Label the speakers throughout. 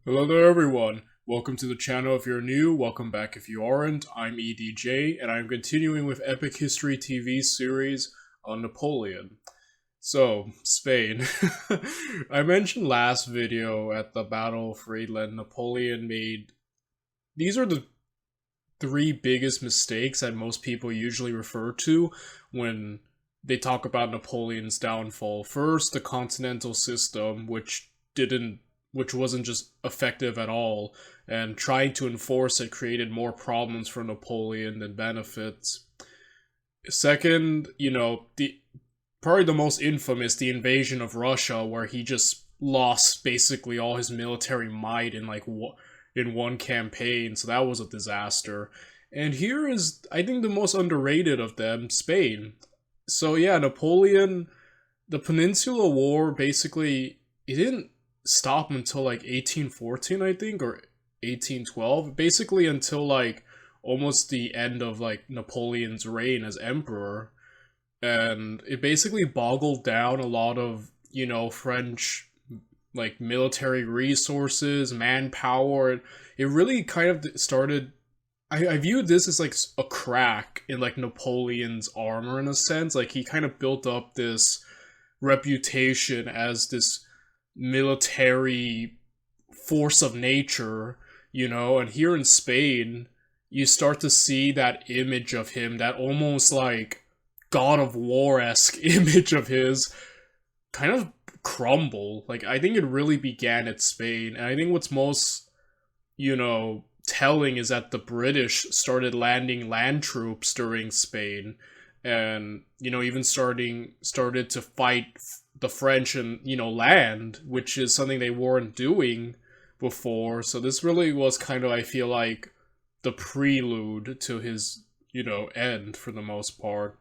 Speaker 1: Hello there everyone, welcome to the channel if you're new, welcome back if you aren't. I'm EDJ and I'm continuing with Epic History TV series on Napoleon. So, Spain. I mentioned last video at the Battle of Friedland, Napoleon made... These are the three biggest mistakes that most people usually refer to when they talk about Napoleon's downfall. First, the continental system, which wasn't just effective at all, and trying to enforce it created more problems for Napoleon than benefits. Second, the probably the most infamous, the invasion of Russia, where he just lost basically all his military might in one campaign, so that was a disaster. And here is, I think, the most underrated of them, Spain. So yeah, Napoleon, the Peninsula War, basically, it didn't stop until like 1814, I think, or 1812, basically until like almost the end of like Napoleon's reign as emperor. And it basically boggled down a lot of, French like military resources, manpower. It really kind of started, I viewed this as like a crack in like Napoleon's armor in a sense. Like he kind of built up this reputation as this military force of nature, and here in Spain, you start to see that image of him, that almost like God of War-esque image of his, kind of crumble. Like, I think it really began at Spain, and I think what's most, telling is that the British started landing land troops during Spain, and, even started to fight the French and, land, which is something they weren't doing before. So this really was kind of, I feel like, the prelude to his, end for the most part.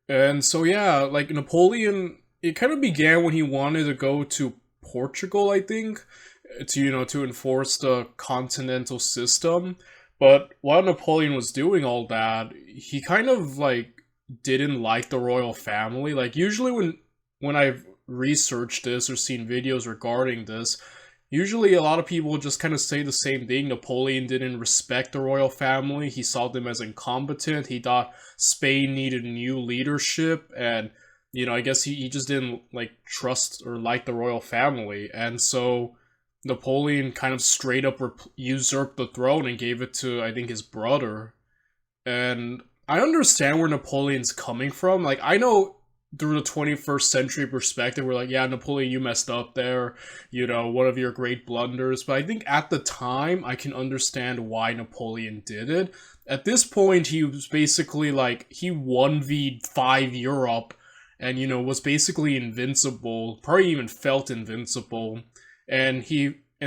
Speaker 1: And so yeah, like Napoleon, it kind of began when he wanted to go to Portugal, I think, to enforce the continental system. But while Napoleon was doing all that, he kind of like didn't like the royal family. Like usually when I've researched this or seen videos regarding this, usually a lot of people just kind of say the same thing. Napoleon didn't respect the royal family. He saw them as incompetent. He thought Spain needed new leadership, and I guess he just didn't like trust or like the royal family. And so Napoleon kind of straight up usurped the throne and gave it to, I think, his brother. And I understand where Napoleon's coming from. Like, I know through the 21st century perspective, we're like, yeah, Napoleon, you messed up there, one of your great blunders. But I think at the time, I can understand why Napoleon did it. At this point, he was basically like, he 1v5 Europe and, was basically invincible, probably even felt invincible. And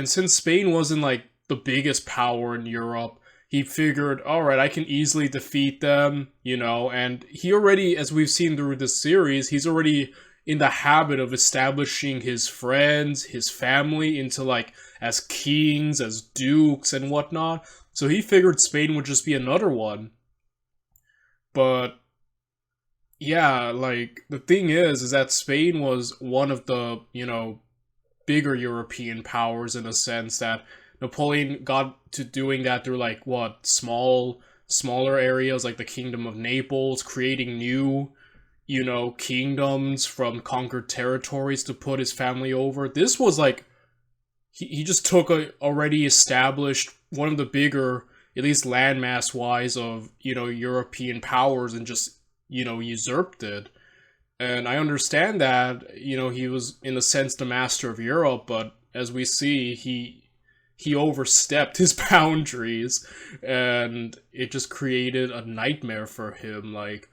Speaker 1: since Spain wasn't like the biggest power in Europe, he figured, alright, I can easily defeat them, and he already, as we've seen through this series, he's already in the habit of establishing his friends, his family into like, as kings, as dukes, and whatnot. So he figured Spain would just be another one. But yeah, like, the thing is that Spain was one of the, bigger European powers in a sense that Napoleon got to doing that through like smaller areas like the Kingdom of Naples, creating new, kingdoms from conquered territories to put his family over. This was like, he just took a already established, one of the bigger, at least landmass wise, of, European powers and just, usurped it. And I understand that, he was, in a sense, the master of Europe, but as we see, he overstepped his boundaries, and it just created a nightmare for him, like,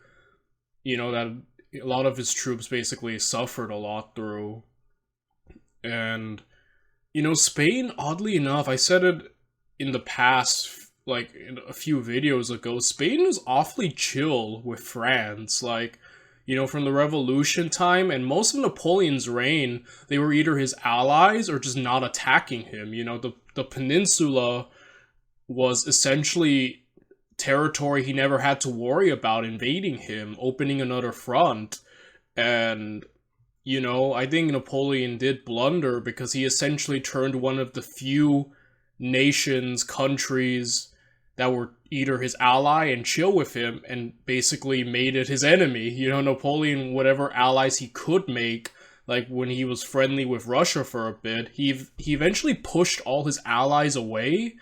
Speaker 1: that a lot of his troops basically suffered a lot through. And, Spain, oddly enough, I said it in the past, like, in a few videos ago, Spain was awfully chill with France, like, from the Revolution time, and most of Napoleon's reign, they were either his allies or just not attacking him. The peninsula was essentially territory he never had to worry about invading him, opening another front, and, you know, I think Napoleon did blunder because he essentially turned one of the few nations, countries that were either his ally and chill with him and basically made it his enemy. You know, Napoleon, whatever allies he could make, like when he was friendly with Russia for a bit, he eventually pushed all his allies away,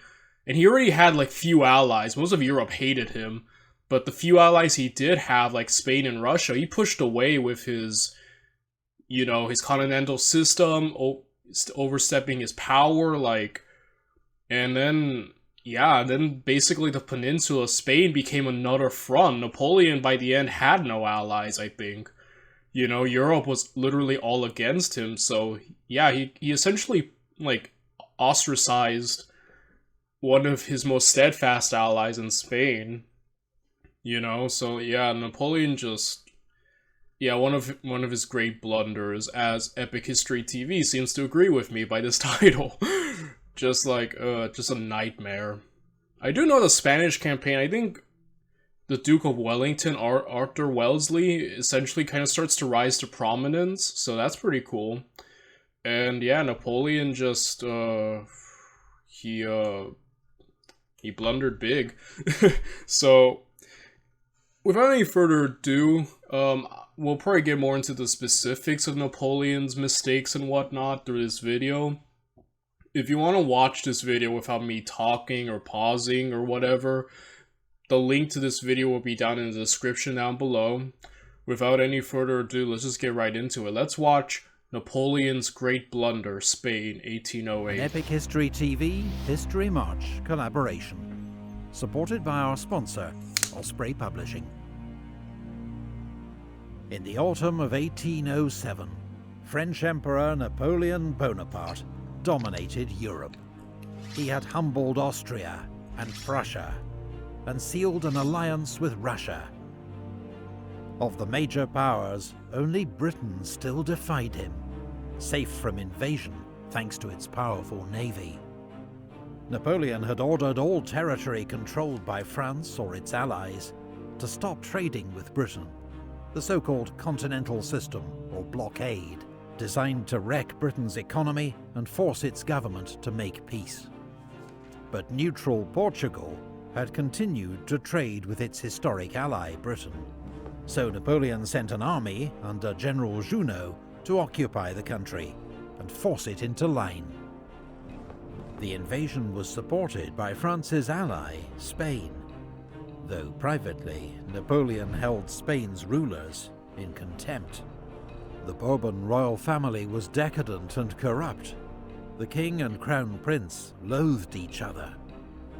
Speaker 1: and he already had like few allies. Most of Europe hated him, but the few allies he did have, like Spain and Russia, he pushed away with his, you know, his continental system, overstepping his power, like, and then, yeah, then basically the peninsula, Spain, became another front. Napoleon, by the end, had no allies, I think. You know, Europe was literally all against him, so, yeah, he essentially, like, ostracized one of his most steadfast allies in Spain. You know, so, yeah, Napoleon just... Yeah, one of his great blunders, as Epic History TV seems to agree with me by this title. Just like, just a nightmare. I do know the Spanish campaign, I think the Duke of Wellington, Arthur Wellesley, essentially kind of starts to rise to prominence, so that's pretty cool. And yeah, Napoleon just, he blundered big. So, without any further ado, we'll probably get more into the specifics of Napoleon's mistakes and whatnot through this video. If you want to watch this video without me talking or pausing or whatever, the link to this video will be down in the description down below. Without any further ado, let's just get right into it. Let's watch Napoleon's Great Blunder, Spain, 1808.
Speaker 2: An Epic History TV History March collaboration. Supported by our sponsor, Osprey Publishing. In the autumn of 1807, French Emperor Napoleon Bonaparte dominated Europe. He had humbled Austria and Prussia, and sealed an alliance with Russia. Of the major powers, only Britain still defied him, safe from invasion thanks to its powerful navy. Napoleon had ordered all territory controlled by France or its allies to stop trading with Britain, the so-called Continental System, or blockade, designed to wreck Britain's economy and force its government to make peace. But neutral Portugal had continued to trade with its historic ally Britain, so Napoleon sent an army under General Junot to occupy the country and force it into line. The invasion was supported by France's ally, Spain, though privately Napoleon held Spain's rulers in contempt. The Bourbon royal family was decadent and corrupt. The king and crown prince loathed each other,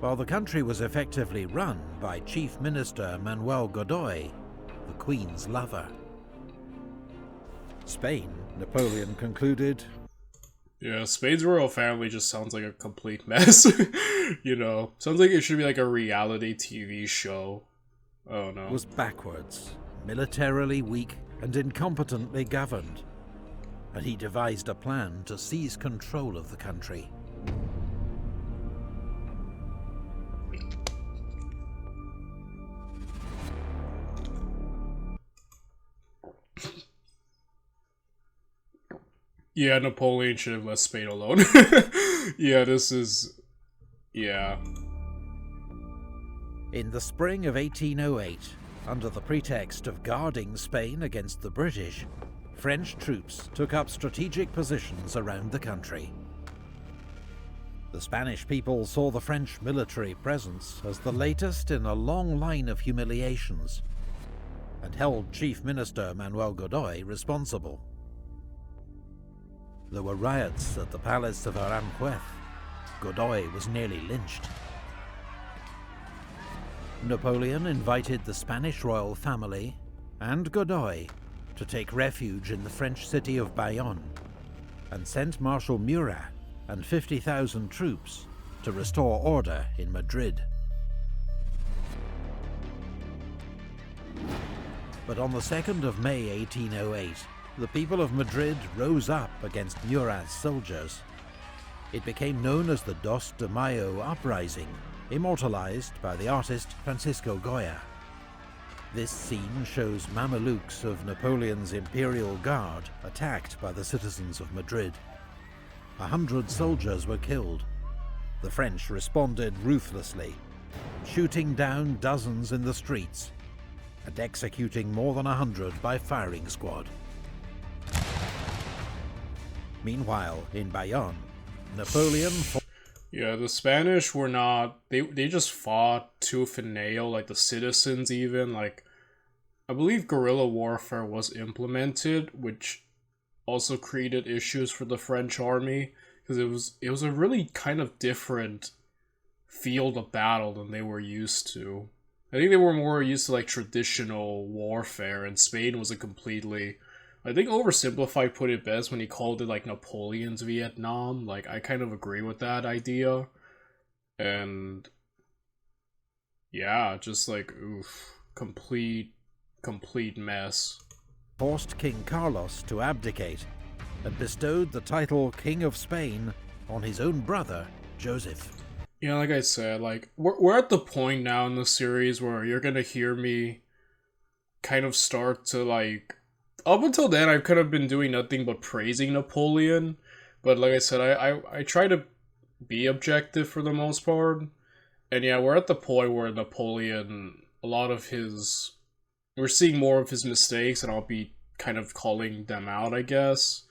Speaker 2: while the country was effectively run by Chief Minister Manuel Godoy, the Queen's lover. Spain, Napoleon concluded...
Speaker 1: Yeah, Spain's royal family just sounds like a complete mess. You know, sounds like it should be like a reality TV show. Oh no.
Speaker 2: ...was backwards, militarily weak and incompetently governed, and he devised a plan to seize control of the country.
Speaker 1: Yeah, Napoleon should have left Spain alone. Yeah, this is... yeah.
Speaker 2: In the spring of 1808, under the pretext of guarding Spain against the British, French troops took up strategic positions around the country. The Spanish people saw the French military presence as the latest in a long line of humiliations, and held Chief Minister Manuel Godoy responsible. There were riots at the palace of Aranjuez. Godoy was nearly lynched. Napoleon invited the Spanish royal family and Godoy to take refuge in the French city of Bayonne, and sent Marshal Murat and 50,000 troops to restore order in Madrid. But on the 2nd of May 1808, the people of Madrid rose up against Murat's soldiers. It became known as the Dos de Mayo uprising, immortalized by the artist Francisco Goya. This scene shows Mamelukes of Napoleon's Imperial Guard attacked by the citizens of Madrid. 100 soldiers were killed. The French responded ruthlessly, shooting down dozens in the streets and executing more than 100 by firing squad. Meanwhile, in Bayonne, Napoleon
Speaker 1: Yeah, the Spanish were not, they just fought tooth and nail, like the citizens even, like, I believe guerrilla warfare was implemented, which also created issues for the French army, because it was a really kind of different field of battle than they were used to. I think they were more used to like traditional warfare, and Spain was a completely, I think Oversimplified put it best when he called it like Napoleon's Vietnam. Like, I kind of agree with that idea. And yeah, just like, oof, complete mess.
Speaker 2: forced King Carlos to abdicate and bestowed the title King of Spain on his own brother, Joseph.
Speaker 1: Yeah, like I said, like, we're at the point now in the series where you're gonna hear me kind of start to, like, up until then, I've kind of been doing nothing but praising Napoleon, but like I said, I try to be objective for the most part, and yeah, we're at the point where Napoleon, a lot of his, we're seeing more of his mistakes, and I'll be kind of calling them out, I guess.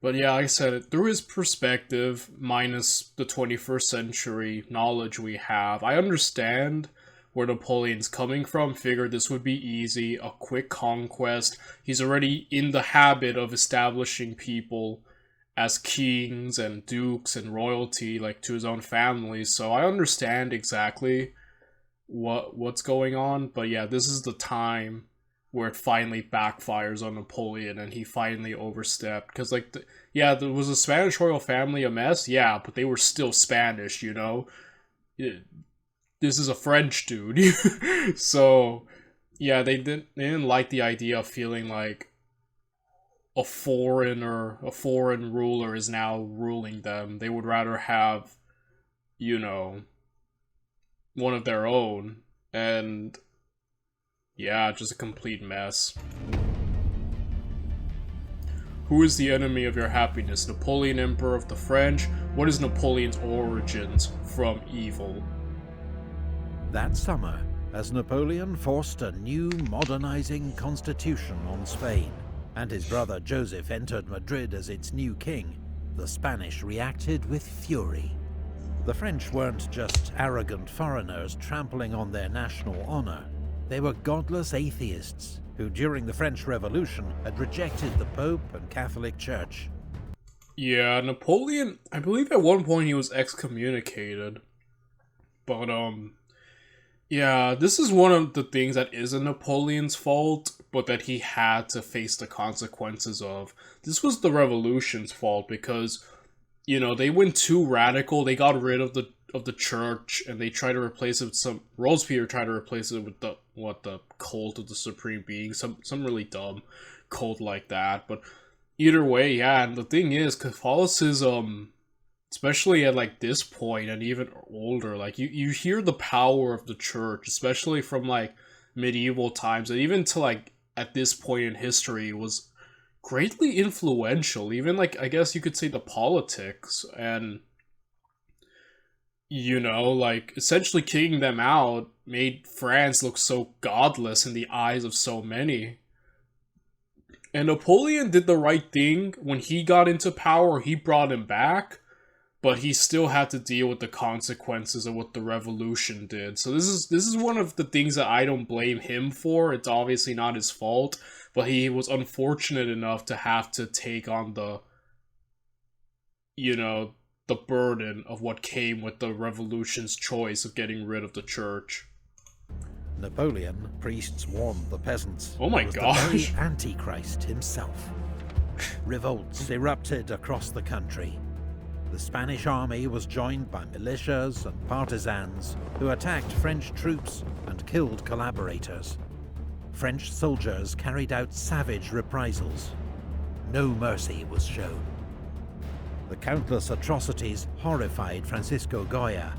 Speaker 1: But yeah, like I said, through his perspective, minus the 21st century knowledge we have, I understand where Napoleon's coming from. Figured this would be easy, a quick conquest. He's already in the habit of establishing people as kings and dukes and royalty, like, to his own family. So I understand exactly what's going on. But yeah, this is the time where it finally backfires on Napoleon and he finally overstepped. Because, like, yeah, there was a Spanish royal family a mess, yeah, but they were still Spanish, you know? This is a French dude. So, yeah, they didn't like the idea of feeling like a foreign ruler is now ruling them. They would rather have, you know, one of their own. And yeah, just a complete mess. Who is the enemy of your happiness? Napoleon, Emperor of the French? What is Napoleon's origins from evil?
Speaker 2: That summer, as Napoleon forced a new modernizing constitution on Spain, and his brother Joseph entered Madrid as its new king, the Spanish reacted with fury. The French weren't just arrogant foreigners trampling on their national honor. They were godless atheists who, during the French Revolution, had rejected the Pope and Catholic Church.
Speaker 1: Yeah, Napoleon, I believe at one point he was excommunicated. But, yeah, this is one of the things that isn't Napoleon's fault, but that he had to face the consequences of. This was the revolution's fault because, you know, they went too radical. They got rid of the church, and they tried to replace it with some, Robespierre tried to replace it with the cult of the supreme being, some really dumb cult like that. But either way, yeah, and the thing is, Catholicism, especially at like this point and even older, like you hear the power of the church, especially from like medieval times, and even to like at this point in history, was greatly influential, even like, I guess you could say, the politics. And you know, like, essentially kicking them out made France look so godless in the eyes of so many. And Napoleon did the right thing. When he got into power, he brought him back, but he still had to deal with the consequences of what the revolution did. So this is one of the things that I don't blame him for. It's obviously not his fault, but he was unfortunate enough to have to take on the, you know, the burden of what came with the revolution's choice of getting rid of the church.
Speaker 2: Napoleon, priests warned the peasants.
Speaker 1: Oh my
Speaker 2: was
Speaker 1: gosh.
Speaker 2: the very Antichrist himself. Revolts erupted across the country. The Spanish army was joined by militias and partisans who attacked French troops and killed collaborators. French soldiers carried out savage reprisals. No mercy was shown. The countless atrocities horrified Francisco Goya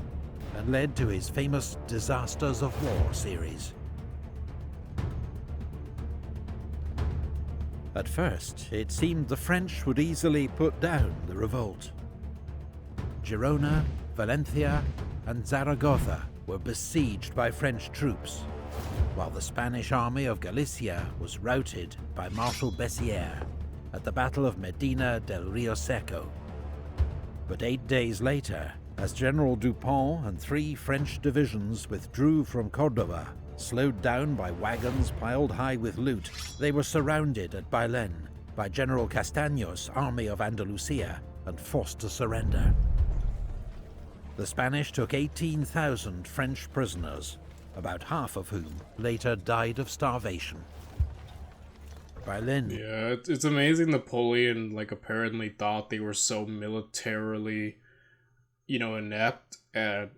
Speaker 2: and led to his famous Disasters of War series. At first, it seemed the French would easily put down the revolt. Girona, Valencia, and Zaragoza were besieged by French troops, while the Spanish army of Galicia was routed by Marshal Bessières at the Battle of Medina del Rio Seco. But 8 days later, as General Dupont and 3 French divisions withdrew from Córdoba, slowed down by wagons piled high with loot, they were surrounded at Bailén by General Castaños' army of Andalusia and forced to surrender. The Spanish took 18,000 French prisoners, about half of whom later died of starvation. Bailén.
Speaker 1: Yeah, it's amazing Napoleon, like, apparently thought they were so militarily, inept, and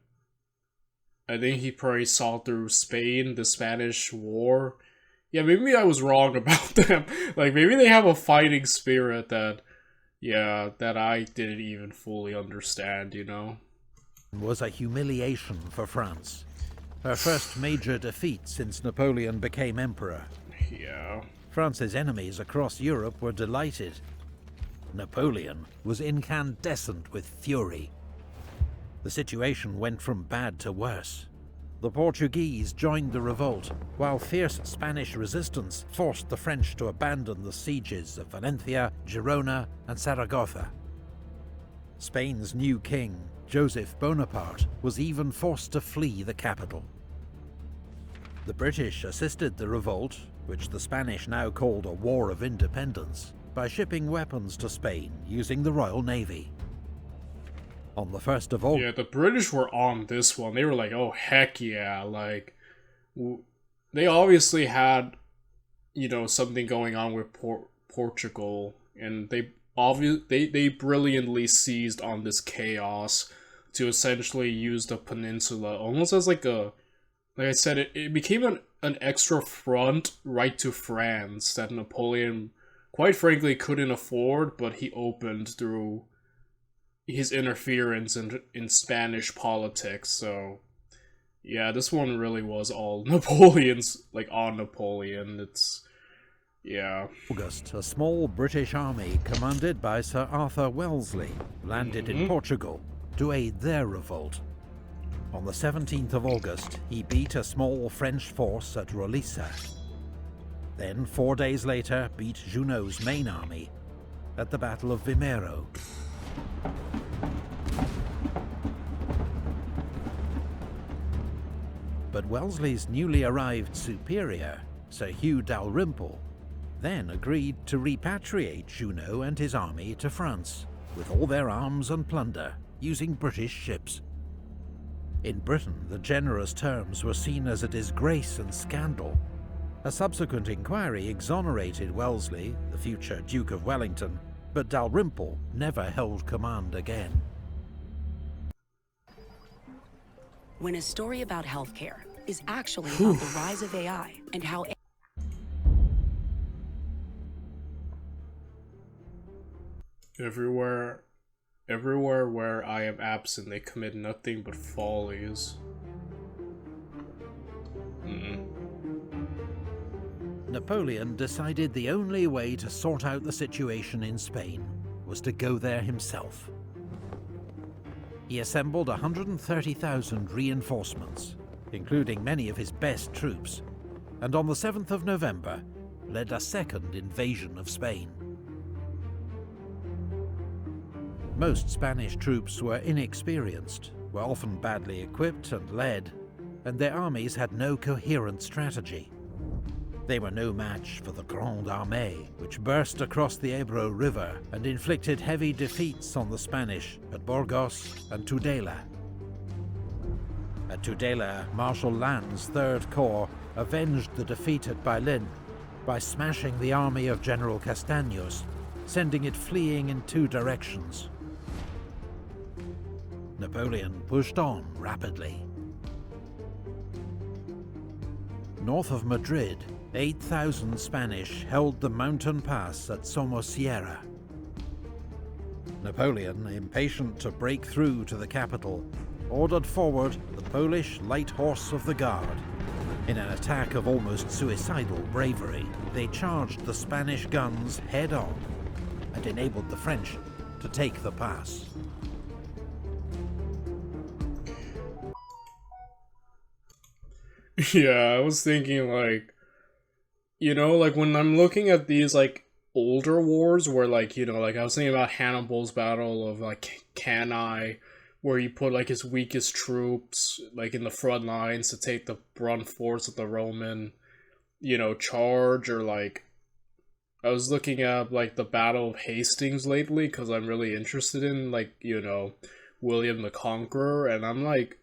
Speaker 1: I think he probably saw through Spain, the Spanish War. Yeah, maybe I was wrong about them. Like, maybe they have a fighting spirit that I didn't even fully understand,
Speaker 2: Was a humiliation for France. Her first major defeat since Napoleon became emperor.
Speaker 1: Yeah.
Speaker 2: France's enemies across Europe were delighted. Napoleon was incandescent with fury. The situation went from bad to worse. The Portuguese joined the revolt, while fierce Spanish resistance forced the French to abandon the sieges of Valencia, Girona, and Zaragoza. Spain's new king, Joseph Bonaparte, was even forced to flee the capital. The British assisted the revolt, which the Spanish now called a War of Independence, by shipping weapons to Spain using the Royal Navy. On the 1st of August...
Speaker 1: Yeah, the British were on this one. They were like, oh, heck yeah. Like, they obviously had, something going on with Portugal, and they brilliantly seized on this chaos to essentially use the peninsula almost as like I said, it became an extra front right to France that Napoleon, quite frankly, couldn't afford, but he opened through his interference in Spanish politics. So, yeah, this one really was all Napoleon's, like, on Napoleon. Yeah.
Speaker 2: August, a small British army commanded by Sir Arthur Wellesley landed in Portugal to aid their revolt. On the 17th of August, he beat a small French force at Roliça. Then, 4 days later, beat Junot's main army at the Battle of Vimeiro. But Wellesley's newly arrived superior, Sir Hugh Dalrymple, then agreed to repatriate Junot and his army to France, with all their arms and plunder, using British ships. In Britain, the generous terms were seen as a disgrace and scandal. A subsequent inquiry exonerated Wellesley, the future Duke of Wellington, but Dalrymple never held command again.
Speaker 3: When a story about healthcare is actually about the rise of AI and how
Speaker 1: Everywhere where I am absent, they commit nothing but follies.
Speaker 2: Napoleon decided the only way to sort out the situation in Spain was to go there himself. He assembled 130,000 reinforcements, including many of his best troops, and on the 7th of November, led a second invasion of Spain. Most Spanish troops were inexperienced, were often badly equipped and led, and their armies had no coherent strategy. They were no match for the Grande Armée, which burst across the Ebro River and inflicted heavy defeats on the Spanish at Burgos and Tudela. At Tudela, Marshal Lannes' Third Corps avenged the defeat at Bailén by smashing the army of General Castaños, sending it fleeing in 2 directions. Napoleon pushed on rapidly. North of Madrid, 8,000 Spanish held the mountain pass at Somosierra. Napoleon, impatient to break through to the capital, ordered forward the Polish Light Horse of the Guard. In an attack of almost suicidal bravery, they charged the Spanish guns head-on and enabled the French to take the pass.
Speaker 1: Yeah, I was thinking, like, you know, like, when I'm looking at these, like, older wars where, like, you know, like, I was thinking about Hannibal's battle of, like, Cannae, where he put, like, his weakest troops, like, in the front lines to take the brunt force of the Roman, you know, charge, or, like, I was looking at, like, the Battle of Hastings lately, because I'm really interested in, like, you know, William the Conqueror, and I'm like,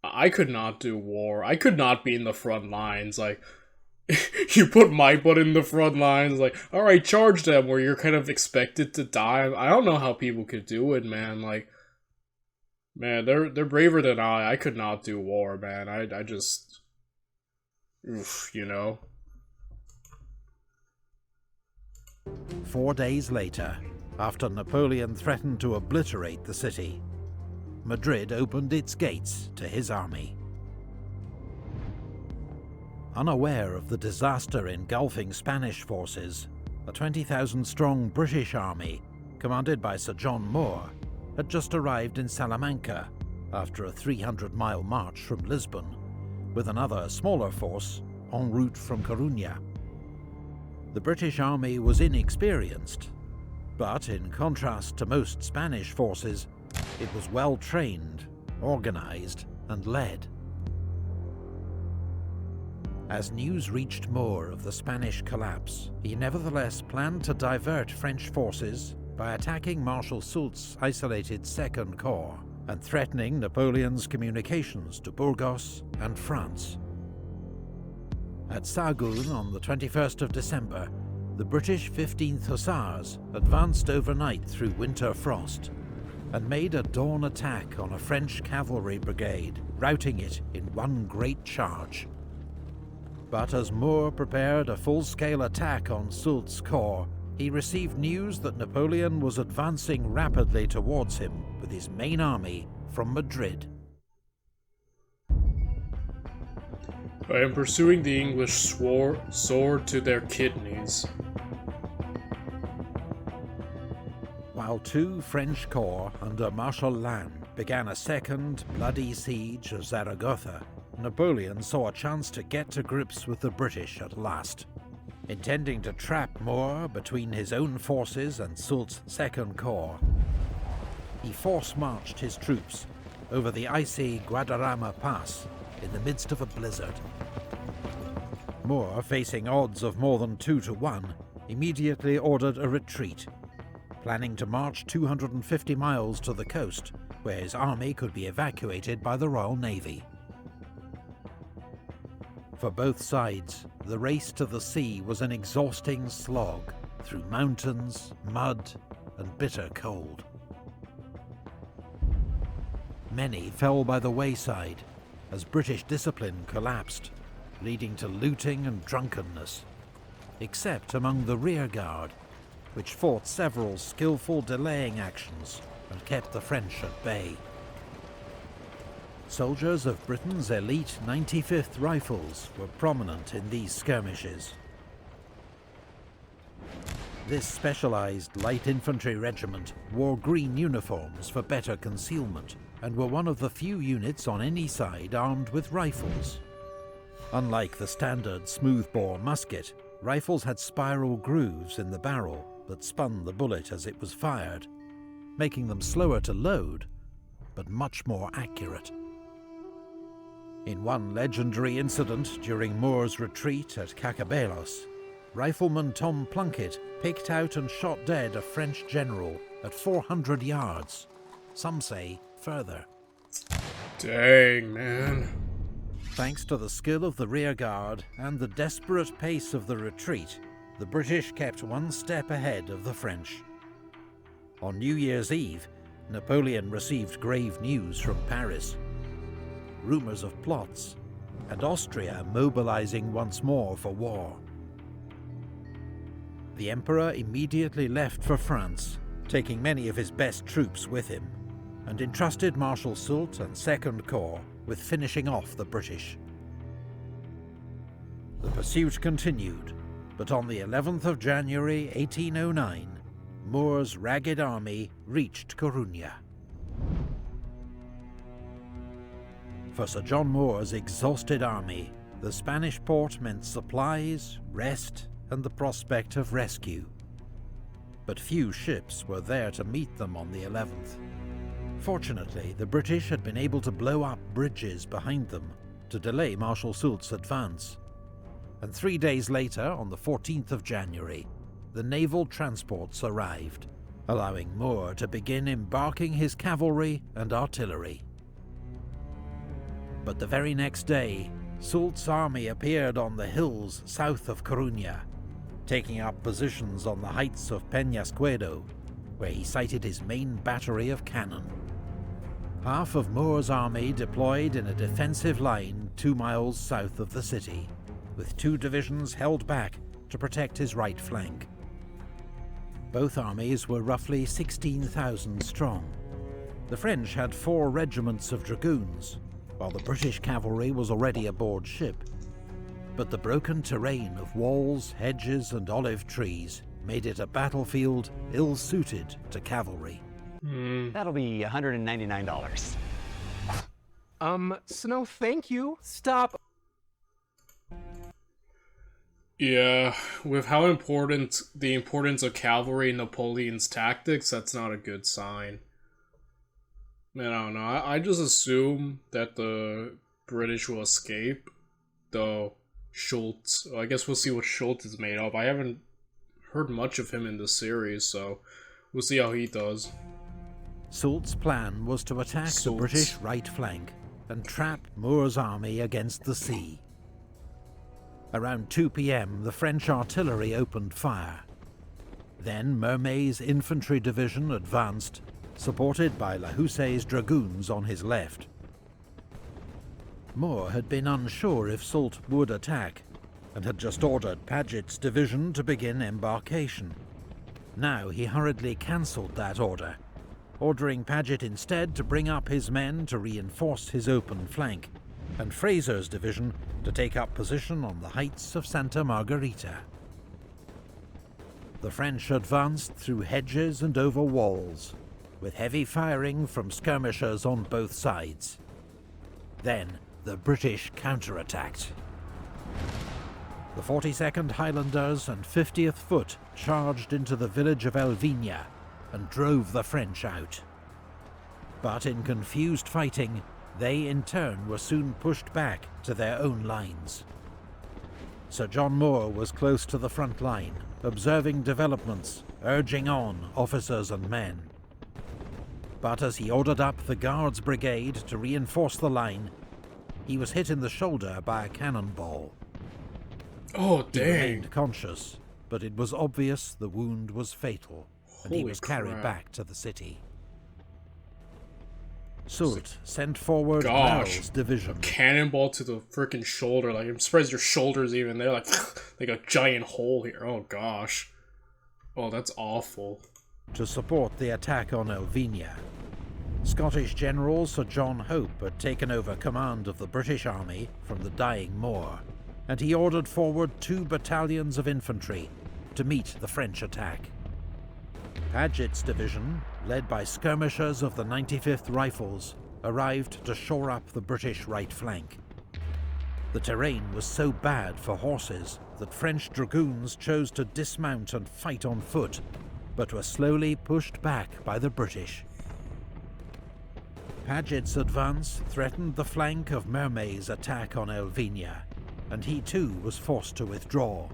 Speaker 1: I could not do war. I could not be in the front lines, like, you put my butt in the front lines, like, alright, charge them, where you're kind of expected to die. I don't know how people could do it, man. Like, man, they're braver than I. I could not do war, man. I just, oof, you know.
Speaker 2: 4 days later, after Napoleon threatened to obliterate the city, Madrid opened its gates to his army. Unaware of the disaster engulfing Spanish forces, a 20,000-strong British army, commanded by Sir John Moore, had just arrived in Salamanca after a 300-mile march from Lisbon, with another smaller force en route from Coruña. The British army was inexperienced, but in contrast to most Spanish forces, it was well trained, organized, and led. As news reached Moore of the Spanish collapse, he nevertheless planned to divert French forces by attacking Marshal Soult's isolated Second Corps and threatening Napoleon's communications to Burgos and France. At Saguin on the 21st of December, the British 15th Hussars advanced overnight through winter frost and made a dawn attack on a French cavalry brigade, routing it in one great charge. But as Moore prepared a full-scale attack on Soult's corps, he received news that Napoleon was advancing rapidly towards him with his main army from Madrid.
Speaker 1: I am pursuing the English sword to their kidneys.
Speaker 2: While two French corps under Marshal Lannes began a second bloody siege of Zaragoza, Napoleon saw a chance to get to grips with the British at last. Intending to trap Moore between his own forces and Soult's Second Corps, he force-marched his troops over the icy Guadarrama Pass in the midst of a blizzard. Moore, facing odds of more than 2 to 1, immediately ordered a retreat, planning to march 250 miles to the coast, where his army could be evacuated by the Royal Navy. For both sides, the race to the sea was an exhausting slog through mountains, mud, and bitter cold. Many fell by the wayside as British discipline collapsed, leading to looting and drunkenness, except among the rearguard, which fought several skillful delaying actions and kept the French at bay. Soldiers of Britain's elite 95th Rifles were prominent in these skirmishes. This specialized light infantry regiment wore green uniforms for better concealment and were one of the few units on any side armed with rifles. Unlike the standard smoothbore musket, rifles had spiral grooves in the barrel that spun the bullet as it was fired, making them slower to load, but much more accurate. In one legendary incident during Moore's retreat at Cacabelos, rifleman Tom Plunkett picked out and shot dead a French general at 400 yards, some say further.
Speaker 1: Dang, man.
Speaker 2: Thanks to the skill of the rearguard and the desperate pace of the retreat, the British kept one step ahead of the French. On New Year's Eve, Napoleon received grave news from Paris. Rumours of plots, and Austria mobilizing once more for war. The Emperor immediately left for France, taking many of his best troops with him, and entrusted Marshal Soult and Second Corps with finishing off the British. The pursuit continued, but on the 11th of January 1809, Moore's ragged army reached Coruña. For Sir John Moore's exhausted army, the Spanish port meant supplies, rest, and the prospect of rescue. But few ships were there to meet them on the 11th. Fortunately, the British had been able to blow up bridges behind them to delay Marshal Soult's advance. And 3 days later, on the 14th of January, the naval transports arrived, allowing Moore to begin embarking his cavalry and artillery. But the very next day, Soult's army appeared on the hills south of Coruña, taking up positions on the heights of Peñasquedo, where he sighted his main battery of cannon. Half of Moore's army deployed in a defensive line 2 miles south of the city, with 2 divisions held back to protect his right flank. Both armies were roughly 16,000 strong. The French had 4 regiments of dragoons, while the British cavalry was already aboard ship. But the broken terrain of walls, hedges, and olive trees made it a battlefield ill-suited to cavalry.
Speaker 4: That'll be $199.
Speaker 5: So no thank you. Stop.
Speaker 1: Yeah, with how important the importance of cavalry in Napoleon's tactics, that's not a good sign. Man, I don't know. I just assume that the British will escape, though Schultz. I guess we'll see what Schultz is made of. I haven't heard much of him in the series, so we'll see how he does.
Speaker 2: Soult's plan was to attack the British right flank and trap Moore's army against the sea. Around 2 p.m, the French artillery opened fire. Then Mermet's infantry division advanced, supported by Lahoussaye's dragoons on his left. Moore had been unsure if Soult would attack, and had just ordered Paget's division to begin embarkation. Now he hurriedly cancelled that order, ordering Paget instead to bring up his men to reinforce his open flank, and Fraser's division to take up position on the heights of Santa Margarita. The French advanced through hedges and over walls, with heavy firing from skirmishers on both sides. Then the British counterattacked. The 42nd Highlanders and 50th Foot charged into the village of Elvina and drove the French out. But in confused fighting, they in turn were soon pushed back to their own lines. Sir John Moore was close to the front line, observing developments, urging on officers and men. But as he ordered up the Guards Brigade to reinforce the line, he was hit in the shoulder by a cannonball.
Speaker 1: Oh,
Speaker 2: He
Speaker 1: dang.
Speaker 2: remained conscious, but it was obvious the wound was fatal, and he
Speaker 1: Holy
Speaker 2: was carried
Speaker 1: crap.
Speaker 2: back to the city. Soult sent forward
Speaker 1: Gosh.
Speaker 2: Bell's division
Speaker 1: Cannonball to the freaking shoulder. Like, I'm surprised your shoulder's even there. Like, like a giant hole here. Oh, gosh. Oh, that's awful.
Speaker 2: to support the attack on Elvina. Scottish General Sir John Hope had taken over command of the British Army from the dying Moore, and he ordered forward 2 battalions of infantry to meet the French attack. Paget's division, led by skirmishers of the 95th Rifles, arrived to shore up the British right flank. The terrain was so bad for horses that French dragoons chose to dismount and fight on foot, but were slowly pushed back by the British. Paget's advance threatened the flank of Mermet's attack on Elvina, and he too was forced to withdraw,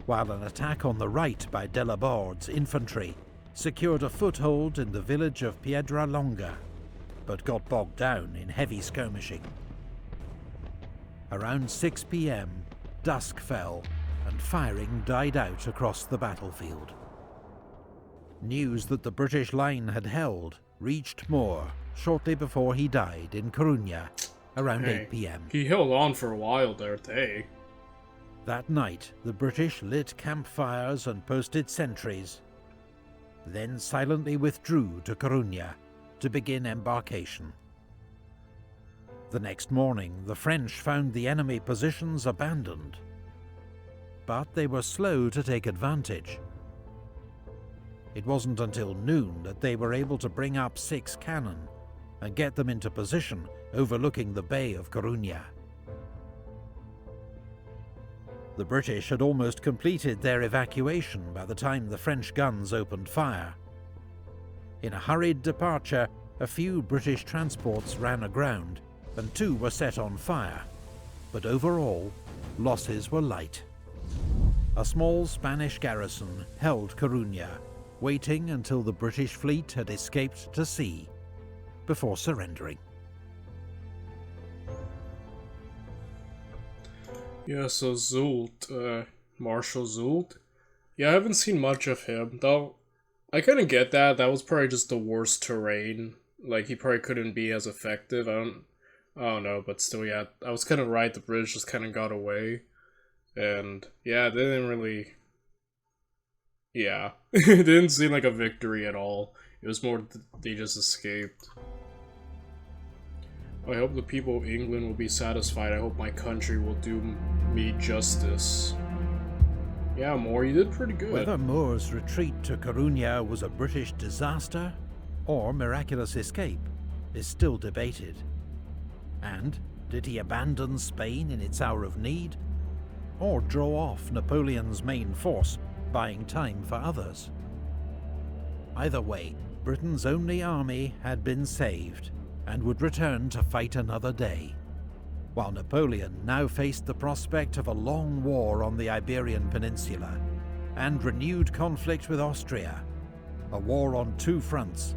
Speaker 2: while an attack on the right by Delaborde's infantry secured a foothold in the village of Piedra Longa, but got bogged down in heavy skirmishing. Around 6 p.m, dusk fell, and firing died out across the battlefield. News that the British line had held reached Moore shortly before he died in Coruña, around 8 p.m.
Speaker 1: He held on for a while there, dang.
Speaker 2: That night, the British lit campfires and posted sentries, then silently withdrew to Coruña to begin embarkation. The next morning, the French found the enemy positions abandoned, but they were slow to take advantage. It wasn't until noon that they were able to bring up 6 cannon and get them into position overlooking the Bay of Coruña. The British had almost completed their evacuation by the time the French guns opened fire. In a hurried departure, a few British transports ran aground and 2 were set on fire, but overall, losses were light. A small Spanish garrison held Coruña, waiting until the British fleet had escaped to sea before surrendering.
Speaker 1: Yeah, so Soult, Marshal Soult. Yeah, I haven't seen much of him, though. I kind of get that. That was probably just the worst terrain. Like, he probably couldn't be as effective. I don't know, but still, yeah, I was kind of right. The British just kind of got away. And, yeah, they didn't really... Yeah. It didn't seem like a victory at all. It was more they just escaped. I hope the people of England will be satisfied. I hope my country will do me justice. Yeah, Moore, you did pretty good.
Speaker 2: Whether Moore's retreat to Coruña was a British disaster or miraculous escape is still debated. And did he abandon Spain in its hour of need, or draw off Napoleon's main force, buying time for others? Either way, Britain's only army had been saved and would return to fight another day, while Napoleon now faced the prospect of a long war on the Iberian Peninsula and renewed conflict with Austria, a war on 2 fronts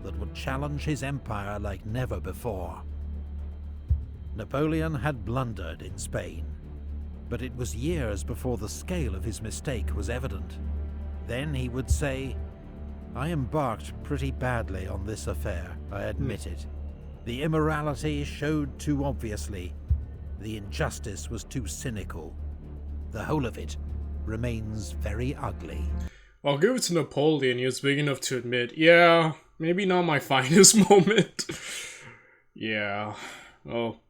Speaker 2: that would challenge his empire like never before. Napoleon had blundered in Spain, but it was years before the scale of his mistake was evident. Then he would say, "I embarked pretty badly on this affair, I admit it. The immorality showed too obviously. The injustice was too cynical. The whole of it remains very ugly."
Speaker 1: I'll give it to Napoleon. He was big enough to admit, yeah, maybe not my finest moment. Yeah, well,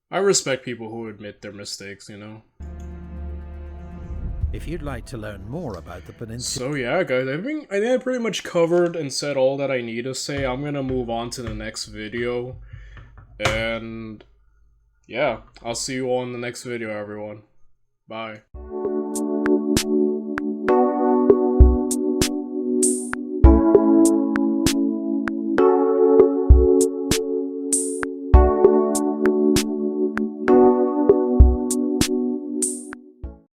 Speaker 1: I respect people who admit their mistakes, you know?
Speaker 2: If you'd like to learn more about the peninsula...
Speaker 1: So yeah, guys, I think I pretty much covered and said all that I need to say. I'm gonna move on to the next video. And yeah, I'll see you all in the next video, everyone. Bye.